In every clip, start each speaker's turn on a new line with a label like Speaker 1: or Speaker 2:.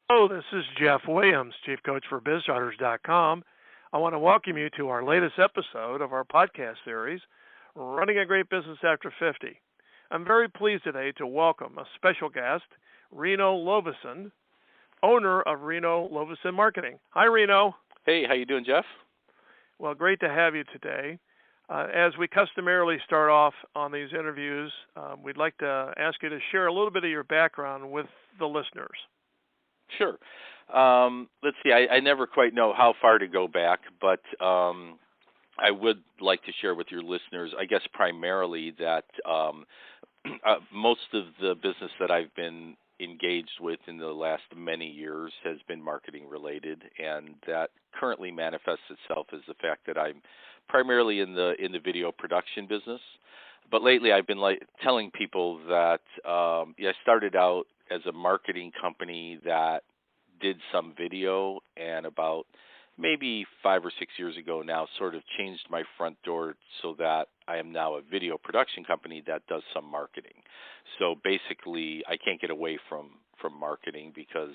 Speaker 1: Hello, this is Jeff Williams, Chief Coach for BizCharters.com. I want to welcome you to our latest episode of our podcast series, Running a Great Business After 50. I'm very pleased today to welcome a special guest, Reno Lovison, owner of Reno Lovison Marketing. Hi, Reno.
Speaker 2: Hey, how you doing, Jeff?
Speaker 1: Well, great to have you today. As we customarily start off on these interviews, we'd like to ask you to share a little bit of your background with the listeners.
Speaker 2: Sure. Let's see. I never quite know how far to go back, but I would like to share with your listeners, I guess primarily that most of the business that I've been engaged with in the last many years has been marketing related, and that currently manifests itself as the fact that I'm primarily in the video production business. But lately, I've been telling people that I started out as a marketing company that did some video, and about maybe 5 or 6 years ago now sort of changed my front door so that I am now a video production company that does some marketing. So basically, I can't get away from marketing because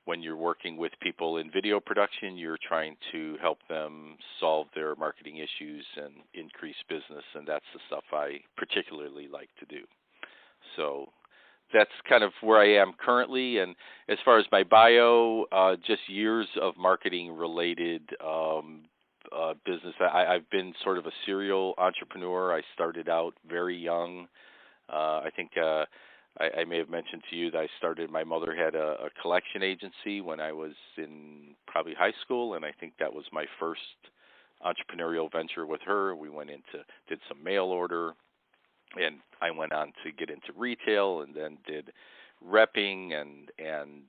Speaker 2: when you're working with people in video production, you're trying to help them solve their marketing issues and increase business, and that's the stuff I particularly like to do. So that's kind of where I am currently. And as far as my bio, just years of marketing-related business. I've been sort of a serial entrepreneur. I started out very young. I think I may have mentioned to you that my mother had a collection agency when I was in probably high school, and I think that was my first entrepreneurial venture with her. We did some mail order, and I went on to get into retail and then did repping, and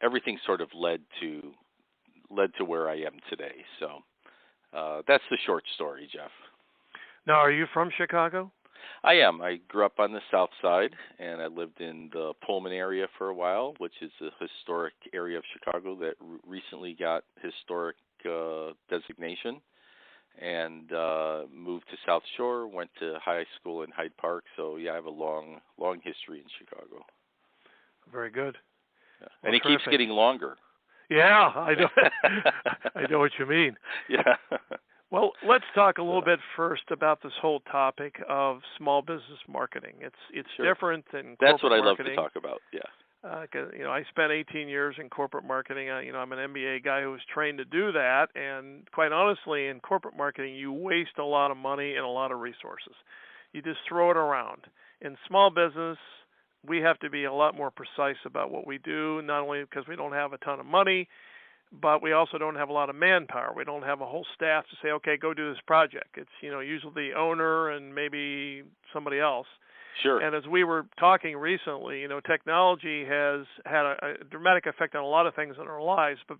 Speaker 2: everything sort of led to where I am today. So that's the short story, Jeff.
Speaker 1: Now, are you from Chicago?
Speaker 2: I am. I grew up on the south side, and I lived in the Pullman area for a while, which is a historic area of Chicago that recently got historic designation, and moved to South Shore, went to high school in Hyde Park. So, yeah, I have a long history in Chicago.
Speaker 1: Very good.
Speaker 2: Yeah. And it keeps getting longer.
Speaker 1: Yeah, I know. I know what you mean.
Speaker 2: Yeah.
Speaker 1: Well, let's talk a little bit first about this whole topic of small business marketing. It's
Speaker 2: Sure.
Speaker 1: different than corporate
Speaker 2: That's what I
Speaker 1: marketing.
Speaker 2: love to talk about. Yeah.
Speaker 1: 'Cause, I spent 18 years in corporate marketing. I'm an MBA guy who was trained to do that, and quite honestly, in corporate marketing, you waste a lot of money and a lot of resources. You just throw it around. In small business, we have to be a lot more precise about what we do, not only because we don't have a ton of money, but we also don't have a lot of manpower. We don't have a whole staff to say, okay, go do this project. It's, usually the owner and maybe somebody else.
Speaker 2: Sure.
Speaker 1: And as we were talking recently, technology has had a dramatic effect on a lot of things in our lives, but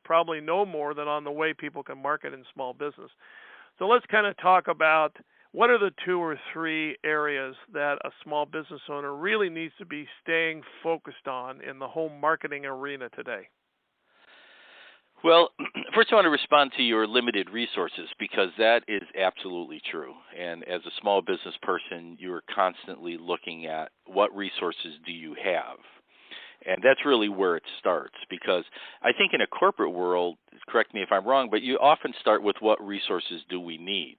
Speaker 1: probably no more than on the way people can market in small business. So let's kind of talk about what are the 2 or 3 areas that a small business owner really needs to be staying focused on in the whole marketing arena today.
Speaker 2: Well, first I want to respond to your limited resources, because that is absolutely true. And as a small business person, you're constantly looking at what resources do you have. And that's really where it starts, because I think in a corporate world, correct me if I'm wrong, but you often start with what resources do we need.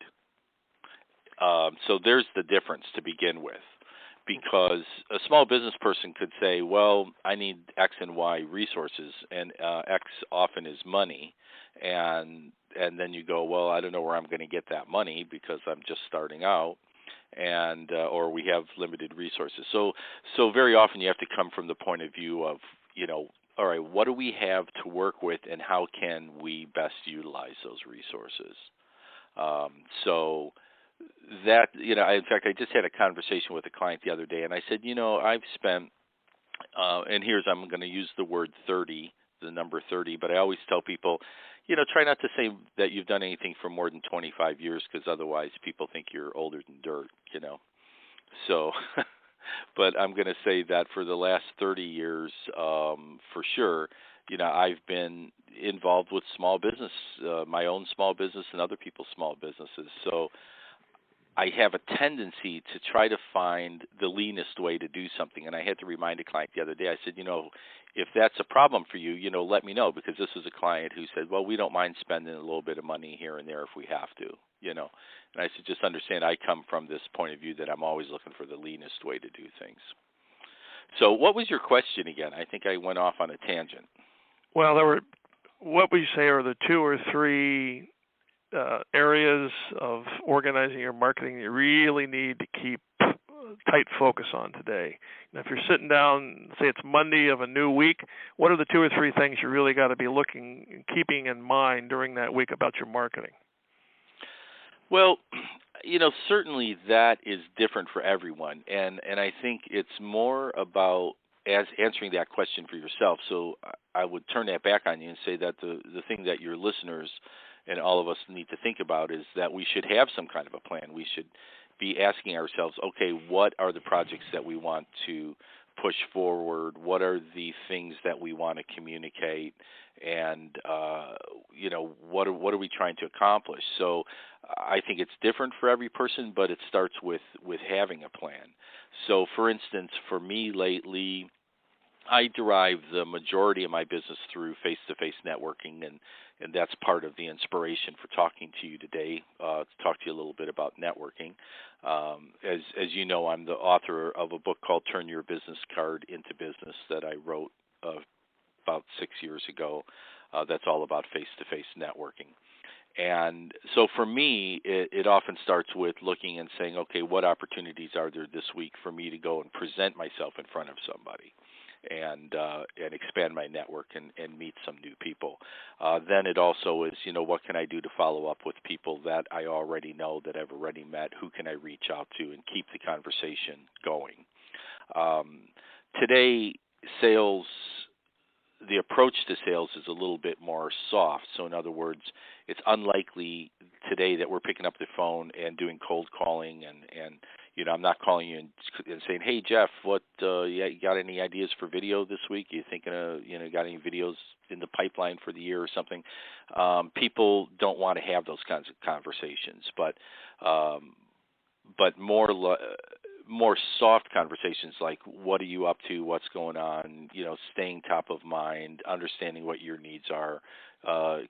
Speaker 2: So there's the difference to begin with. Because a small business person could say, well, I need X and Y resources, and X often is money, and then you go, well, I don't know where I'm going to get that money because I'm just starting out, and or we have limited resources. So very often you have to come from the point of view of, all right, what do we have to work with, and how can we best utilize those resources? That, in fact, I just had a conversation with a client the other day, and I said, I've spent, and I'm going to use the word 30, the number 30, but I always tell people, try not to say that you've done anything for more than 25 years, because otherwise people think you're older than dirt, So, but I'm going to say that for the last 30 years, for sure, I've been involved with small business, my own small business and other people's small businesses. So I have a tendency to try to find the leanest way to do something. And I had to remind a client the other day. I said, if that's a problem for you, let me know, because this was a client who said, well, we don't mind spending a little bit of money here and there if we have to. And I said, just understand, I come from this point of view that I'm always looking for the leanest way to do things. So what was your question again? I think I went off on a tangent.
Speaker 1: Well, what would you say are the 2 or 3 areas of organizing your marketing you really need to keep tight focus on today? Now, if you're sitting down, say it's Monday of a new week, what are the 2 or 3 things you really got to be keeping in mind during that week about your marketing?
Speaker 2: Well, certainly that is different for everyone, and I think it's more about as answering that question for yourself. So I would turn that back on you and say that the thing that your listeners and all of us need to think about is that we should have some kind of a plan. We should be asking ourselves, okay, what are the projects that we want to push forward? What are the things that we want to communicate? And, what are we trying to accomplish? So I think it's different for every person, but it starts with having a plan. So, for instance, for me lately, I derive the majority of my business through face-to-face networking, and that's part of the inspiration for talking to you today, to talk to you a little bit about networking. As you know, I'm the author of a book called Turn Your Business Card into Business that I wrote about 6 years ago. That's all about face-to-face networking. And so for me, it often starts with looking and saying, okay, what opportunities are there this week for me to go and present myself in front of somebody and expand my network and meet some new people. Then it also is, what can I do to follow up with people that I already know, that I've already met? Who can I reach out to and keep the conversation going? Today, the approach to sales is a little bit more soft. So in other words, it's unlikely today that we're picking up the phone and doing cold calling and I'm not calling you and saying, hey, Jeff, you got any ideas for video this week? You thinking of, got any videos in the pipeline for the year or something? People don't want to have those kinds of conversations, but more soft conversations like, what are you up to, what's going on, staying top of mind, understanding what your needs are,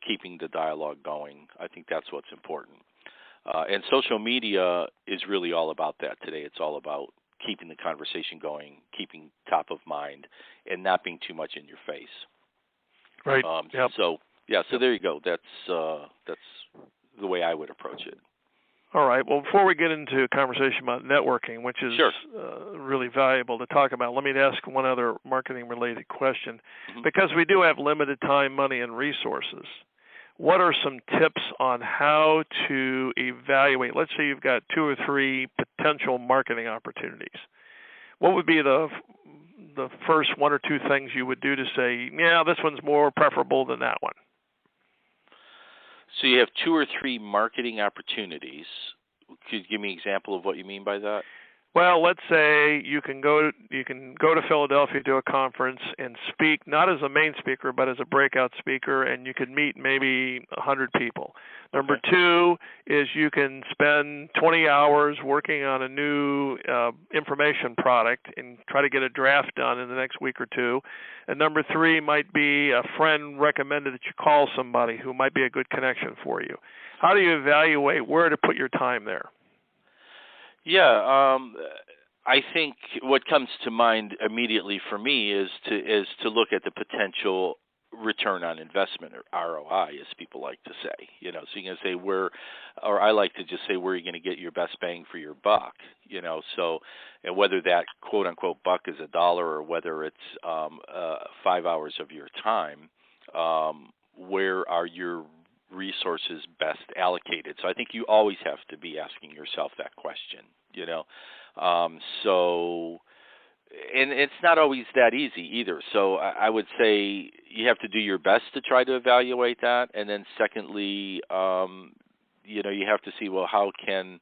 Speaker 2: keeping the dialogue going. I think that's what's important. And social media is really all about that today. It's all about keeping the conversation going, keeping top of mind, and not being too much in your face.
Speaker 1: Right. Yep.
Speaker 2: So there you go. That's the way I would approach it.
Speaker 1: All right. Well, before we get into a conversation about networking, which is
Speaker 2: Sure.
Speaker 1: Really valuable to talk about, let me ask one other marketing-related question.
Speaker 2: Mm-hmm.
Speaker 1: Because we do have limited time, money, and resources, what are some tips on how to evaluate? Let's say you've got 2 or 3 potential marketing opportunities. What would be the first 1 or 2 things you would do to say, yeah, this one's more preferable than that one?
Speaker 2: So you have 2 or 3 marketing opportunities. Could you give me an example of what you mean by that?
Speaker 1: Well, let's say you can go to Philadelphia to a conference and speak, not as a main speaker, but as a breakout speaker, and you can meet maybe 100 people. Number 2 is you can spend 20 hours working on a new information product and try to get a draft done in the next week or 2. And number 3 might be a friend recommended that you call somebody who might be a good connection for you. How do you evaluate where to put your time there?
Speaker 2: Yeah, I think what comes to mind immediately for me is to look at the potential return on investment, or ROI, as people like to say. So you're going to say I like to just say where you're going to get your best bang for your buck. So and whether that quote unquote buck is $1 or whether it's 5 hours of your time, where are your resources best allocated? So I think you always have to be asking yourself that question, so, and it's not always that easy either. So I would say you have to do your best to try to evaluate that. And then secondly, you have to see, well, how can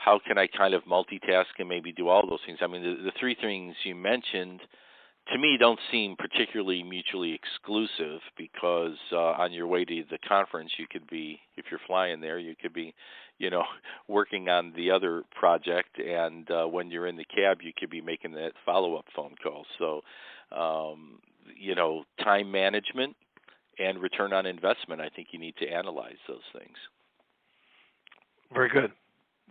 Speaker 2: I kind of multitask and maybe do all those things? I mean, the 3 things you mentioned, to me don't seem particularly mutually exclusive, because on your way to the conference you could be, if you're flying there, you could be, working on the other project, and when you're in the cab you could be making that follow-up phone call. So time management and return on investment, I think you need to analyze those things.
Speaker 1: Very good.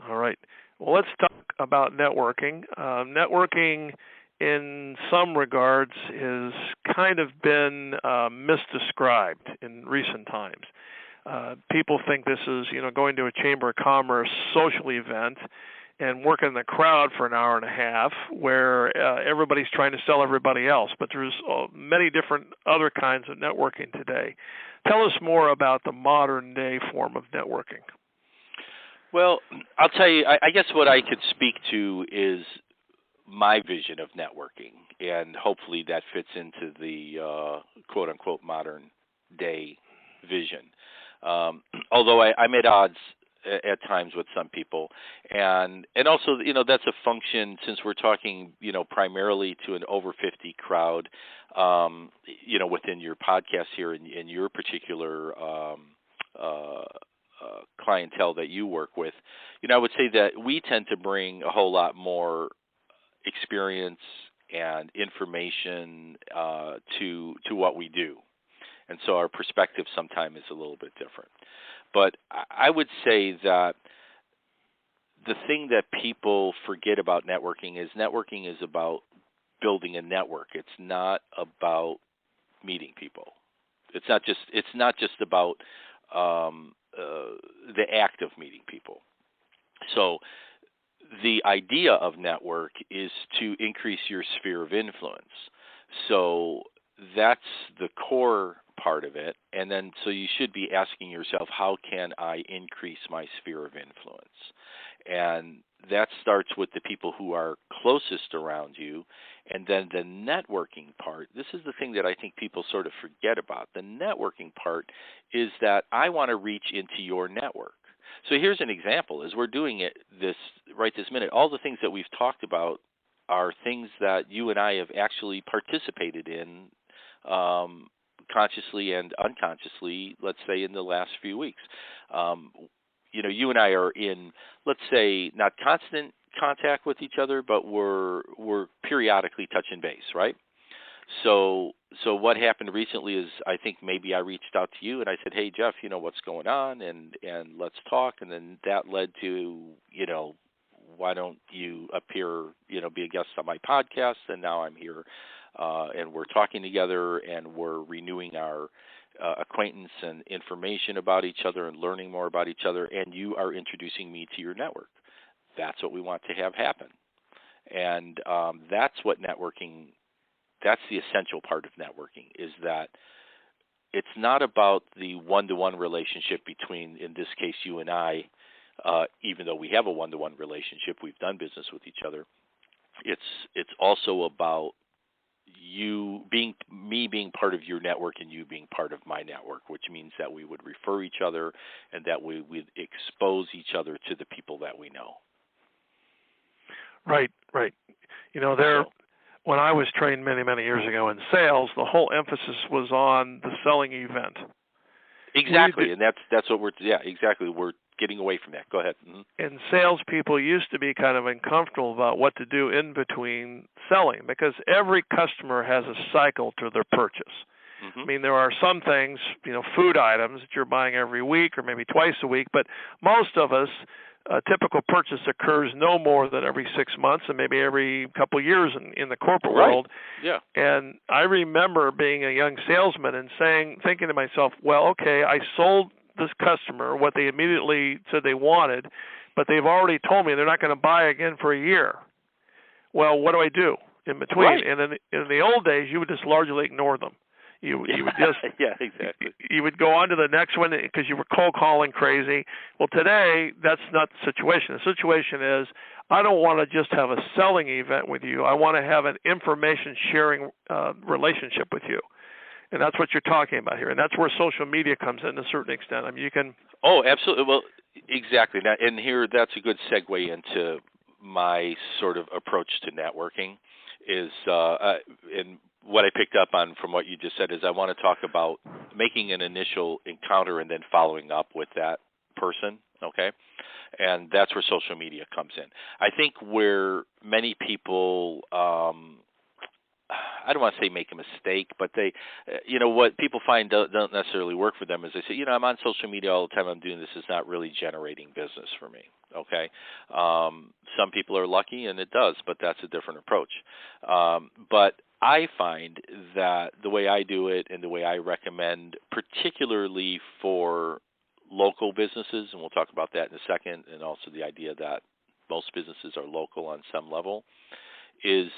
Speaker 1: All right. Well, let's talk about networking. Networking, in some regards, has kind of been misdescribed in recent times. People think this is, going to a Chamber of Commerce social event and working in the crowd for an hour and a half where everybody's trying to sell everybody else. But there's many different other kinds of networking today. Tell us more about the modern day form of networking.
Speaker 2: Well, I'll tell you, I guess what I could speak to is my vision of networking, and hopefully that fits into the quote-unquote modern day vision. Although I'm at odds at times with some people, and also, that's a function, since we're talking, primarily to an over 50 crowd, within your podcast here in your particular clientele that you work with, I would say that we tend to bring a whole lot more experience and information to what we do, and so our perspective sometimes is a little bit different. But I would say that the thing that people forget about networking is about building a network. It's not about meeting people. It's not just about the act of meeting people. So the idea of network is to increase your sphere of influence. So that's the core part of it. And then so you should be asking yourself, how can I increase my sphere of influence? And that starts with the people who are closest around you. And then the networking part, this is the thing that I think people sort of forget about. The networking part is that I want to reach into your network. So here's an example. As we're doing it this minute, all the things that we've talked about are things that you and I have actually participated in consciously and unconsciously, let's say, in the last few weeks. You and I are in, let's say, not constant contact with each other, but we're periodically touching base, right? So what happened recently is, I think maybe I reached out to you and I said, hey, Jeff, what's going on, and let's talk. And then that led to, why don't you appear, be a guest on my podcast? And now I'm here, and we're talking together, and we're renewing our acquaintance and information about each other and learning more about each other, and you are introducing me to your network. That's what we want to have happen. And that's what networking, that's the essential part of networking, is that it's not about the one-to-one relationship between, in this case, you and I, even though we have a one-to-one relationship, we've done business with each other. It's also about me being part of your network and you being part of my network, which means that we would refer each other and that we would expose each other to the people that we know.
Speaker 1: Right. When I was trained many, many years ago in sales, the whole emphasis was on the selling event.
Speaker 2: Exactly, and that's what we're getting away from that. Go ahead. Mm-hmm.
Speaker 1: And salespeople used to be kind of uncomfortable about what to do in between selling, because every customer has a cycle to their purchase. Mm-hmm. I mean, there are some things, food items that you're buying every week or maybe twice a week, but most of us, a typical purchase occurs no more than every 6 months and maybe every couple of years in the corporate world.
Speaker 2: Yeah.
Speaker 1: And I remember being a young salesman and thinking to myself, well, okay, I sold this customer what they immediately said they wanted, but they've already told me they're not going to buy again for a year. Well, what do I do in between?
Speaker 2: Right.
Speaker 1: And in the old days, you would just largely ignore them. You would just
Speaker 2: exactly.
Speaker 1: You would go on to the next one because you were cold calling crazy. Well, today that's not the situation. The situation is, I don't want to just have a selling event with you. I want to have an information sharing relationship with you, and that's what you're talking about here. And that's where social media comes in to a certain extent. I mean, you can.
Speaker 2: Oh, absolutely. Well, exactly. Now, and here, that's a good segue into my sort of approach to networking. and what I picked up on from what you just said is I want to talk about making an initial encounter and then following up with that person, okay? And that's where social media comes in. I think where many people, I don't want to say make a mistake, but they, what people find don't necessarily work for them is they say, I'm on social media all the time, I'm doing this, it's not really generating business for me, okay? Some people are lucky and it does, but that's a different approach. But I find that the way I do it and the way I recommend, particularly for local businesses, and we'll talk about that in a second, and also the idea that most businesses are local on some level, is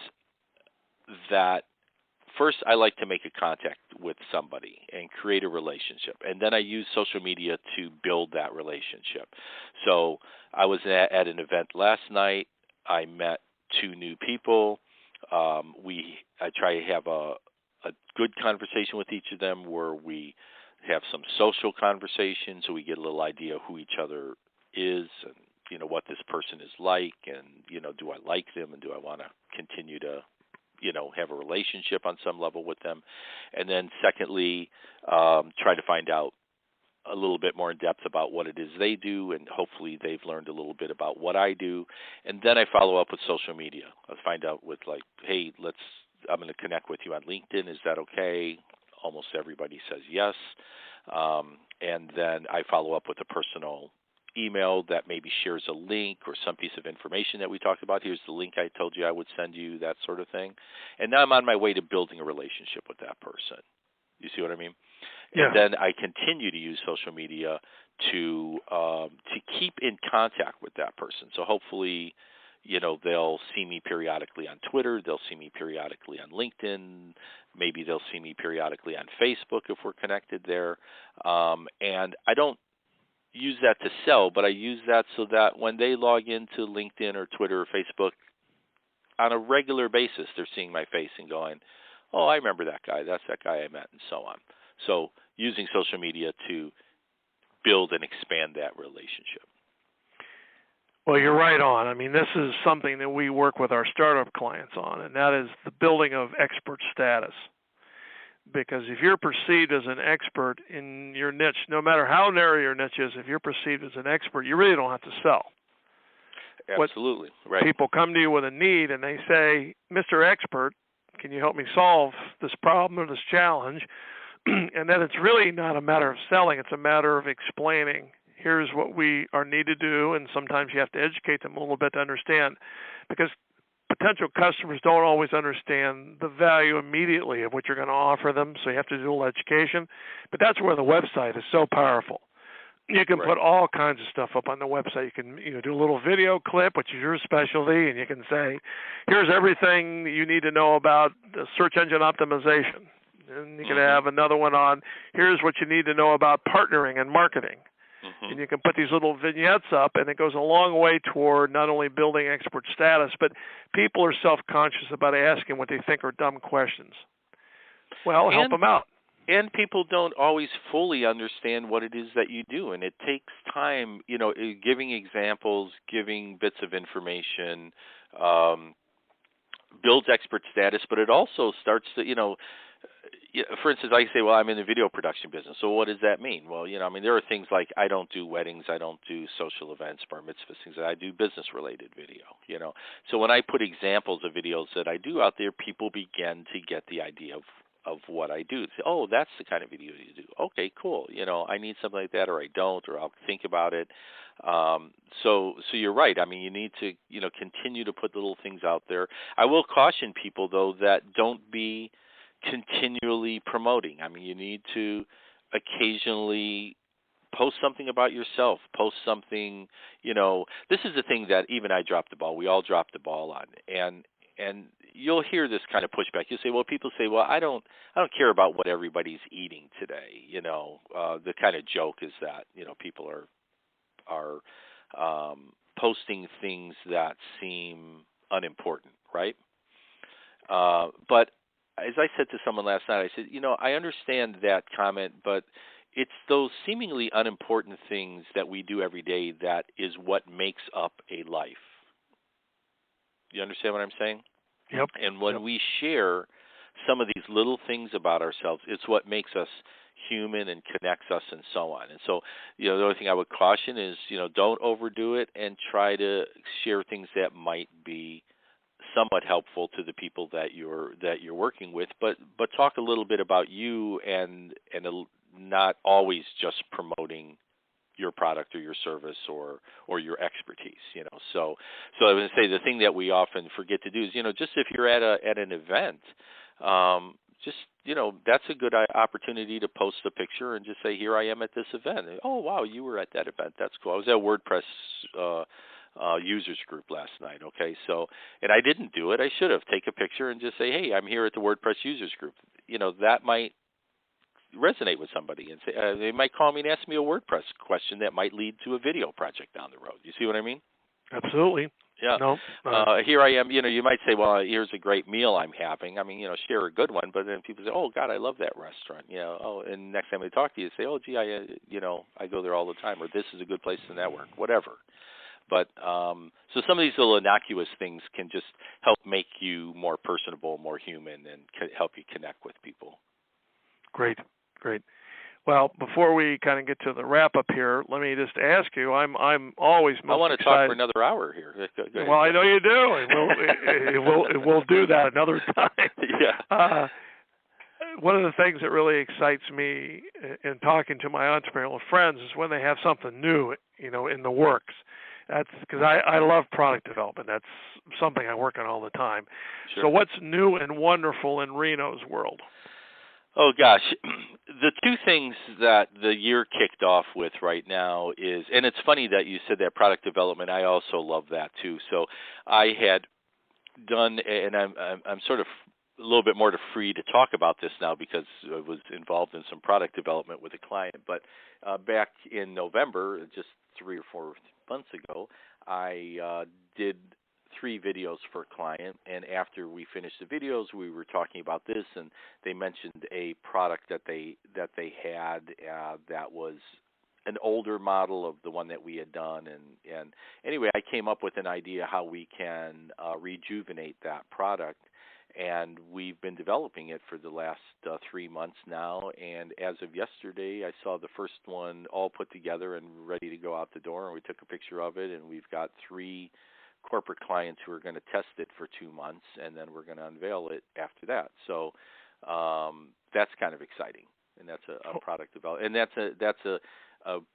Speaker 2: that first I like to make a contact with somebody and create a relationship, and then I use social media to build that relationship. So I was at an event last night. I met 2 new people. I try to have a good conversation with each of them where we have some social conversation so we get a little idea of who each other is and, what this person is like and, do I like them and do I want to continue to, have a relationship on some level with them. And then secondly, try to find out a little bit more in depth about what it is they do, and hopefully they've learned a little bit about what I do. And then I follow up with social media. I'll find out with hey, I'm going to connect with you on LinkedIn. Is that okay? Almost everybody says yes. And then I follow up with a personal email that maybe shares a link or some piece of information that we talked about. Here's the link I told you I would send you, that sort of thing. And now I'm on my way to building a relationship with that person. You see what I mean?
Speaker 1: Yeah.
Speaker 2: And then I continue to use social media to keep in contact with that person. So hopefully, they'll see me periodically on Twitter. They'll see me periodically on LinkedIn. Maybe they'll see me periodically on Facebook if we're connected there. And I don't use that to sell, but I use that so that when they log into LinkedIn or Twitter or Facebook on a regular basis, they're seeing my face and going, oh, I remember that guy. That's that guy I met, and so on. So using social media to build and expand that relationship.
Speaker 1: Well, you're right on. I mean, this is something that we work with our startup clients on, and that is the building of expert status. Because if you're perceived as an expert in your niche, no matter how narrow your niche is, if you're perceived as an expert, you really don't have to sell.
Speaker 2: Absolutely. Right.
Speaker 1: People come to you with a need and they say, Mr. Expert, can you help me solve this problem or this challenge? And then it's really not a matter of selling. It's a matter of explaining, here's what we are need to do, and sometimes you have to educate them a little bit to understand. Because potential customers don't always understand the value immediately of what you're going to offer them, so you have to do a little education. But that's where the website is so powerful. You can put all kinds of stuff up on the website. You can do a little video clip, which is your specialty, and you can say, here's everything that you need to know about the search engine optimization. And you can have another one on, here's what you need to know about partnering and marketing. And you can put these little vignettes up, and it goes a long way toward not only building expert status, but people are self-conscious about asking what they think are dumb questions. Well, help them out.
Speaker 2: And people don't always fully understand what it is that you do, and it takes time, giving examples, giving bits of information, builds expert status, but it also starts to, for instance, I say, well, I'm in the video production business. So what does that mean? Well, there are things like I don't do weddings, I don't do social events, bar mitzvahs, things that I do business-related video, So when I put examples of videos that I do out there, people begin to get the idea of what I do. Say, oh, that's the kind of video you do. Okay, cool. I need something like that, or I don't, or I'll think about it. So you're right. I mean, you need to, continue to put little things out there. I will caution people, though, that don't be continually promoting. I mean, you need to occasionally post something about yourself, post something, this is the thing that even I dropped the ball. We all dropped the ball on. And you'll hear this kind of pushback. You'll say, well, people say, well, I don't care about what everybody's eating today. The kind of joke is that, people are posting things that seem unimportant, right? But as I said to someone last night, I said, I understand that comment, but it's those seemingly unimportant things that we do every day that is what makes up a life. You understand what I'm saying?
Speaker 1: Yep.
Speaker 2: And when
Speaker 1: Yep.
Speaker 2: we share some of these little things about ourselves, it's what makes us human and connects us and so on. And so, the only thing I would caution is, don't overdo it and try to share things that might be somewhat helpful to the people that you're working with, but talk a little bit about you and not always just promoting your product or your service or your expertise. So I would say the thing that we often forget to do is, just if you're at an event, just that's a good opportunity to post a picture and just say, here I am at this event. And, oh wow, you were at that event. That's cool. I was at WordPress users group last night. Okay, so, and I didn't do it. I should have. Take a picture and just say, hey, I'm here at the WordPress users group. That might resonate with somebody, and say they might call me and ask me a WordPress question that might lead to a video project down the road. You see what I mean?
Speaker 1: Absolutely.
Speaker 2: Yeah.
Speaker 1: No.
Speaker 2: Here I am. You might say, well, here's a great meal I'm having. I mean, share a good one. But then people say, oh God, I love that restaurant. Oh, and next time they talk to you, say, oh gee, I go there all the time, or this is a good place to network, whatever. But so some of these little innocuous things can just help make you more personable, more human, and help you connect with people.
Speaker 1: Great. Well, before we kind of get to the wrap up here, let me just ask you. I'm always most
Speaker 2: I want to
Speaker 1: excited.
Speaker 2: talk for another hour here. Go ahead.
Speaker 1: Well, I know you do, and we'll do that another time.
Speaker 2: Yeah.
Speaker 1: One of the things that really excites me in talking to my entrepreneurial friends is when they have something new, in the works. That's because I love product development. That's something I work on all the time.
Speaker 2: Sure.
Speaker 1: So what's new and wonderful in Reno's world?
Speaker 2: Oh gosh, the two things that the year kicked off with right now is, and it's funny that you said that product development. I also love that too. So I had done, and I'm sort of a little bit more free to talk about this now because I was involved in some product development with a client. But back in November, just 3 or 4 months ago, I did 3 videos for a client, and after we finished the videos, we were talking about this, and they mentioned a product that they had that was an older model of the one that we had done, and anyway, I came up with an idea how we can rejuvenate that product, and we've been developing it for the last 3 months now, and as of yesterday, I saw the first one all put together and ready to go out the door, and we took a picture of it, and we've got 3 corporate clients who are going to test it for 2 months, and then we're going to unveil it after that. So that's kind of exciting, and that's a product development, and that's a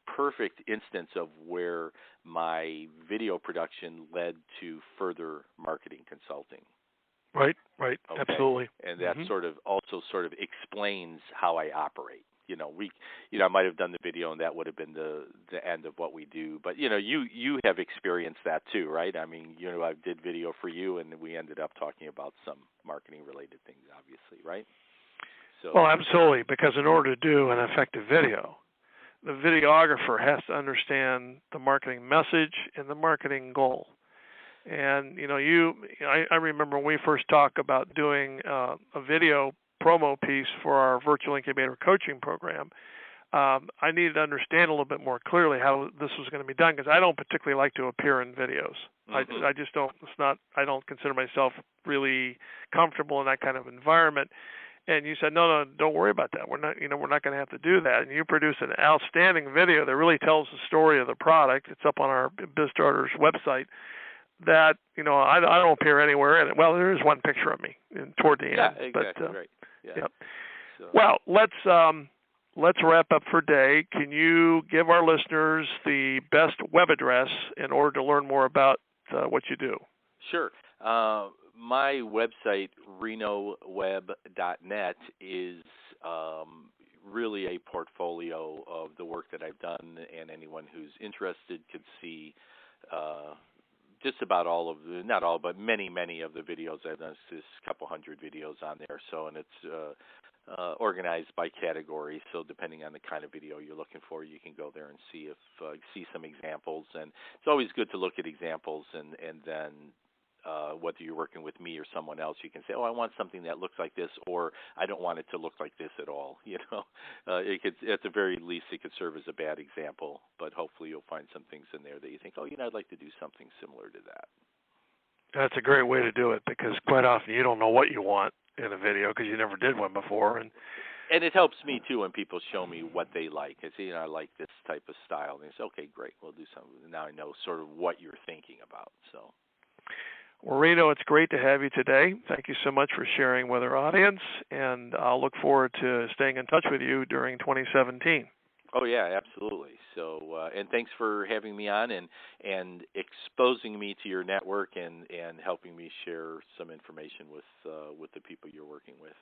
Speaker 2: perfect instance of where my video production led to further marketing consulting.
Speaker 1: Right,
Speaker 2: Okay?
Speaker 1: absolutely.
Speaker 2: And that sort of explains how I operate. I might have done the video, and that would have been the end of what we do. But you have experienced that too, right? I mean, I did video for you, and we ended up talking about some marketing related things, obviously, right? So.
Speaker 1: Well, absolutely, because in order to do an effective video, the videographer has to understand the marketing message and the marketing goal. And I remember when we first talked about doing a video promo piece for our virtual incubator coaching program. I needed to understand a little bit more clearly how this was going to be done, because I don't particularly like to appear in videos.
Speaker 2: Mm-hmm.
Speaker 1: I just don't. I don't consider myself really comfortable in that kind of environment. And you said, no, don't worry about that. We're not going to have to do that. And you produce an outstanding video that really tells the story of the product. It's up on our BizStarters website. That I don't appear anywhere in it. Well, there is one picture of me toward the end.
Speaker 2: Yeah, exactly.
Speaker 1: But,
Speaker 2: right. Yeah.
Speaker 1: Yep.
Speaker 2: So.
Speaker 1: Well, let's wrap up for today. Can you give our listeners the best web address in order to learn more about what you do?
Speaker 2: Sure. My website, renoweb.net, is really a portfolio of the work that I've done, and anyone who's interested could see just about all of not all, but many of the videos I've done. There's a couple hundred videos on there. So, and it's organized by category. So depending on the kind of video you're looking for, you can go there and see some examples. And it's always good to look at examples, and then whether you're working with me or someone else, you can say, oh, I want something that looks like this, or I don't want it to look like this at all. It could, at the very least, it could serve as a bad example, but hopefully you'll find some things in there that you think, oh, I'd like to do something similar to that.
Speaker 1: That's a great way to do it because quite often you don't know what you want in a video because you never did one before.
Speaker 2: And it helps me too when people show me what they like. I say, I like this type of style, and they say, okay, great, we'll do something. Now I know sort of what you're thinking about. So.
Speaker 1: Well, Reno, it's great to have you today. Thank you so much for sharing with our audience, and I'll look forward to staying in touch with you during 2017.
Speaker 2: Oh yeah, absolutely. So, and thanks for having me on and exposing me to your network and helping me share some information with the people you're working with.